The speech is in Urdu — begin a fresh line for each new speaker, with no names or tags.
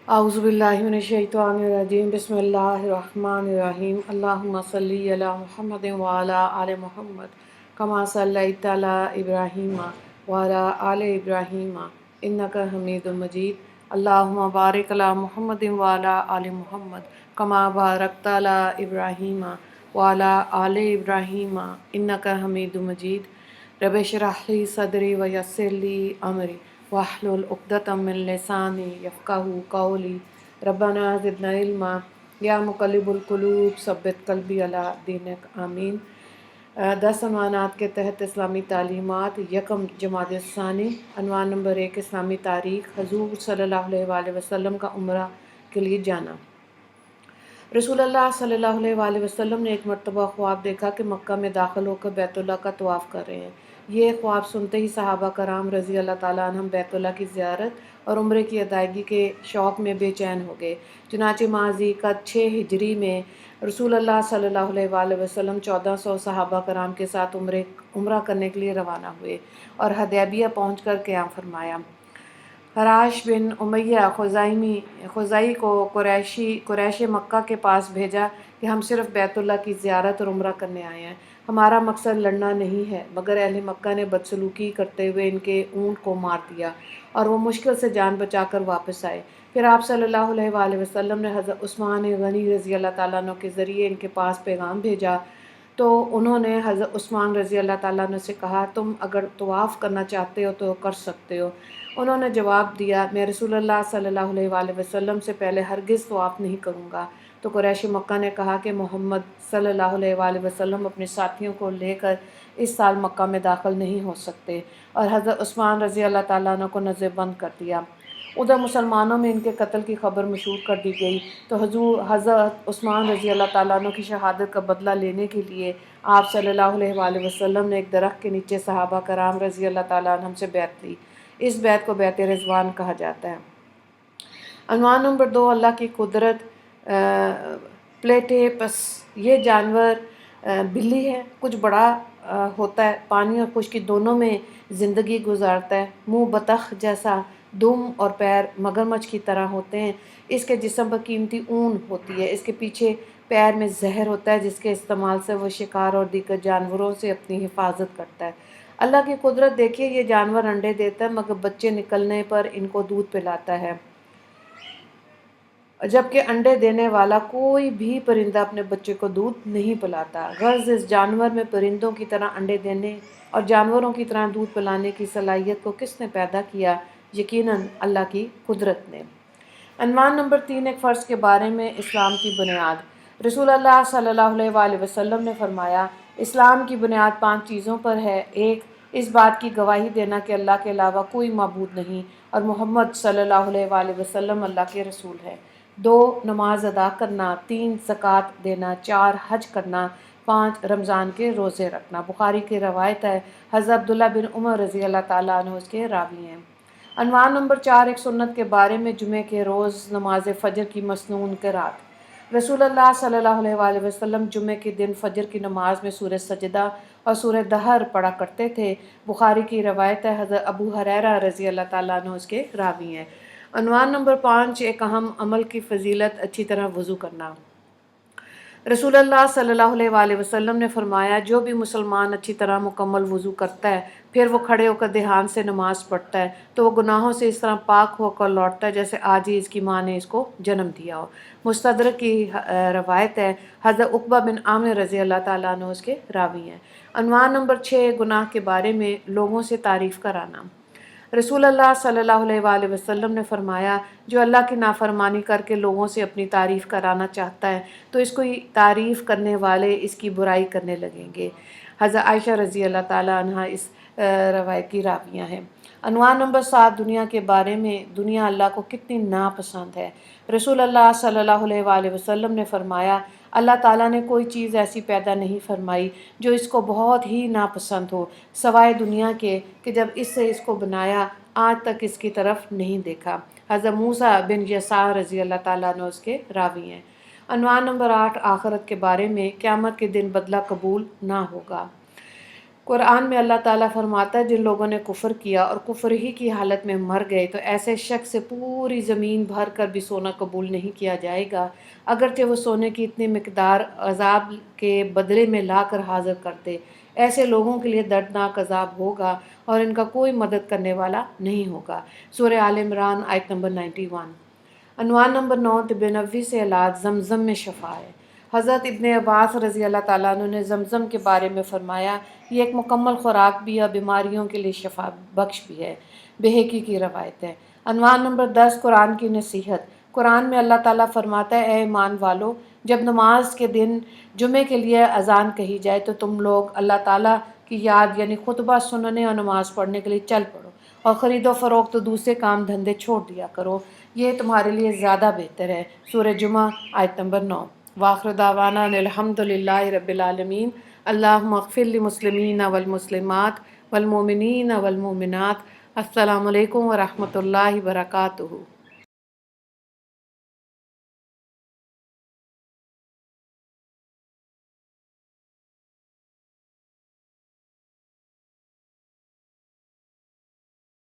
اعوذ باللہ من الشیطان الرجیم بسم اللہ الرحمن الرحیم اللہم صلی علی محمد وعلی آل محمد کما صلیت علی ابراہیم وعلی آل ابراہیم انک حمید مجید اللہم بارک علی محمد وعلی آل محمد کما بارکت علی ابراہیم وعلی آل ابراہیم انک حمید مجید رب اشرح لی صدری ویسر لی امری واحلل عقدۃ من لسانی یفقہوا قولی ربنا زدنا علما یا مقلب القلوب ثبت قلبی علی دینک آمین۔ 10 عنوانات کے تحت اسلامی تعلیمات، یکم جمادی الثانی۔ عنوان نمبر 1، اسلامی تاریخ۔ حضور صلی اللہ علیہ وآلہ وسلم کا عمرہ کے لیے جانا۔ رسول اللہ صلی اللہ علیہ وآلہ وسلم نے ایک مرتبہ خواب دیکھا کہ مکہ میں داخل ہو کر بیت اللہ کا طواف کر رہے ہیں۔ یہ خواب سنتے ہی صحابہ کرام رضی اللہ تعالیٰ عنہم بیت اللہ کی زیارت اور عمرے کی ادائیگی کے شوق میں بے چین ہو گئے۔ چنانچہ ماہ ذی-القعدہ 6 ہجری میں رسول اللہ صلی اللہ علیہ وآلہ وسلم 1400 صحابہ کرام کے ساتھ عمرہ کرنے کے لیے روانہ ہوئے اور حدیبیہ پہنچ کر قیام فرمایا۔ حراش بن امیہ خزاعی کو قریش مکہ کے پاس بھیجا کہ ہم صرف بیت اللہ کی زیارت اور عمرہ کرنے آئے ہیں، ہمارا مقصد لڑنا نہیں ہے، مگر اہل مکہ نے بدسلوکی کرتے ہوئے ان کے اونٹ کو مار دیا اور وہ مشکل سے جان بچا کر واپس آئے۔ پھر آپ صلی اللہ علیہ وآلہ وسلم نے حضرت عثمان غنی رضی اللہ تعالیٰ عنہ کے ذریعے ان کے پاس پیغام بھیجا تو انہوں نے حضرت عثمان رضی اللہ تعالیٰ عنہ سے کہا، تم اگر طواف کرنا چاہتے ہو تو کر سکتے ہو۔ انہوں نے جواب دیا، میں رسول اللہ صلی اللہ علیہ وآلہ وسلم سے پہلے ہرگز طواف نہیں کروں گا۔ تو قریش مکہ نے کہا کہ محمد صلی اللہ علیہ وآلہ وسلم اپنے ساتھیوں کو لے کر اس سال مکہ میں داخل نہیں ہو سکتے، اور حضرت عثمان رضی اللہ تعالیٰ عنہ کو نظر بند کر دیا۔ ادھر مسلمانوں میں ان کے قتل کی خبر مشہور کر دی گئی تو حضرت عثمان رضی اللہ تعالیٰ عنہ کی شہادت کا بدلہ لینے کے لیے آپ صلی اللہ علیہ وآلہ وسلم نے ایک درخت کے نیچے صحابہ کرام رضی اللہ تعالیٰ عنہم سے بیعت لی۔ اس بیعت کو بیعت رضوان کہا جاتا ہے۔ عنوان نمبر 2، اللہ کی قدرت۔ پلیٹیپس یہ جانور بلی ہے، کچھ بڑا ہوتا ہے، پانی اور خشکی دونوں میں زندگی گزارتا ہے، منہ بطخ جیسا، دم اور پیر مگرمچھ کی طرح ہوتے ہیں۔ اس کے جسم پر قیمتی اون ہوتی ہے، اس کے پیچھے پیر میں زہر ہوتا ہے جس کے استعمال سے وہ شکار اور دیگر جانوروں سے اپنی حفاظت کرتا ہے۔ اللہ کی قدرت دیکھیے، یہ جانور انڈے دیتا ہے مگر بچے نکلنے پر ان کو دودھ پلاتا ہے، جبکہ انڈے دینے والا کوئی بھی پرندہ اپنے بچے کو دودھ نہیں پلاتا۔ غرض اس جانور میں پرندوں کی طرح انڈے دینے اور جانوروں کی طرح دودھ پلانے کی صلاحیت کو کس نے پیدا کیا؟ یقیناً اللہ کی قدرت نے۔ عنوان نمبر 3، ایک فرض کے بارے میں اسلام کی بنیاد۔ رسول اللہ صلی اللہ علیہ وآلہ وسلم نے فرمایا، اسلام کی بنیاد 5 چیزوں پر ہے۔ 1، اس بات کی گواہی دینا کہ اللہ کے علاوہ کوئی معبود نہیں اور محمد صلی اللہ علیہ وآلہ وسلم اللہ کے رسول ہے۔ 2، نماز ادا کرنا۔ 3، زکوٰۃ دینا۔ 4، حج کرنا۔ 5، رمضان کے روزے رکھنا۔ بخاری کی روایت ہے، حضرت عبداللہ بن عمر رضی اللہ تعالیٰ عنہ اس کے راوی ہیں۔ عنوان نمبر 4، ایک سنت کے بارے میں، جمعے کے روز نماز فجر کی مسنون قرات۔ رسول اللہ صلی اللہ علیہ وآلہ وسلم جمعے کے دن فجر کی نماز میں سورہ سجدہ اور سورہ دہر پڑھا کرتے تھے۔ بخاری کی روایت ہے، حضرت ابو ہریرہ رضی اللہ تعالیٰ عنہ اس کے راوی ہیں۔ عنوان نمبر 5، ایک اہم عمل کی فضیلت، اچھی طرح وضو کرنا۔ رسول اللہ صلی اللہ علیہ وآلہ وسلم نے فرمایا، جو بھی مسلمان اچھی طرح مکمل وضو کرتا ہے پھر وہ کھڑے ہو کر دھیان سے نماز پڑھتا ہے تو وہ گناہوں سے اس طرح پاک ہو کر لوٹتا ہے جیسے آج ہی اس کی ماں نے اس کو جنم دیا ہو۔ مستدرک کی روایت ہے، حضرت عقبہ بن عامر رضی اللہ تعالیٰ عنہ اس کے راوی ہیں۔ عنوان نمبر 6، گناہ کے بارے میں لوگوں سے تعریف کرانا۔ رسول اللہ صلی اللہ علیہ وآلہ وسلم نے فرمایا، جو اللہ کی نافرمانی کر کے لوگوں سے اپنی تعریف کرانا چاہتا ہے تو اس کو تعریف کرنے والے اس کی برائی کرنے لگیں گے۔ حضرت عائشہ رضی اللہ تعالیٰ عنہ اس روایت کی راویہ ہیں۔ عنوان نمبر 7، دنیا کے بارے میں، دنیا اللہ کو کتنی ناپسند ہے۔ رسول اللہ صلی اللہ علیہ وآلہ وسلم نے فرمایا، اللہ تعالیٰ نے کوئی چیز ایسی پیدا نہیں فرمائی جو اس کو بہت ہی ناپسند ہو، سوائے دنیا کے کہ جب اس سے اس کو بنایا آج تک اس کی طرف نہیں دیکھا۔ حضرت موسیٰ بن یسع رضی اللہ تعالیٰ عنہ اس کے راوی ہیں۔ عنوان نمبر 8، آخرت کے بارے میں، قیامت کے دن بدلہ قبول نہ ہوگا۔ قرآن میں اللہ تعالیٰ فرماتا ہے جن لوگوں نے کفر کیا اور کفر ہی کی حالت میں مر گئے تو ایسے شخص سے پوری زمین بھر کر بھی سونا قبول نہیں کیا جائے گا، اگرچہ وہ سونے کی اتنی مقدار عذاب کے بدلے میں لا کر حاضر کرتے۔ ایسے لوگوں کے لیے دردناک عذاب ہوگا اور ان کا کوئی مدد کرنے والا نہیں ہوگا۔ سورہ آل عمران آیت نمبر 91۔ عنوان نمبر 9، طب نبوی سے علاج زمزم میں شفا ہے۔ حضرت ابن عباس رضی اللہ تعالیٰ عنہ نے زمزم کے بارے میں فرمایا، یہ ایک مکمل خوراک بھی ہے، بیماریوں کے لیے شفا بخش بھی ہے۔ بہقی کی روایت ہے۔ عنوان نمبر 10، قرآن کی نصیحت۔ قرآن میں اللہ تعالیٰ فرماتا ہے، اے ایمان والو، جب نماز کے دن جمعے کے لیے اذان کہی جائے تو تم لوگ اللہ تعالیٰ کی یاد یعنی خطبہ سننے اور نماز پڑھنے کے لیے چل پڑو، اور خرید و فروخت و دوسرے کام دھندے چھوڑ دیا کرو، یہ تمہارے لیے زیادہ بہتر ہے۔ سورہ جمعہ آیت نمبر 9۔ وآخر دعوانا ان الحمد للہ رب العالمین۔ اللہم اغفر للمسلمین والمسلمات والمؤمنین والمؤمنات۔ السلام علیکم ورحمۃ اللہ وبرکاتہ۔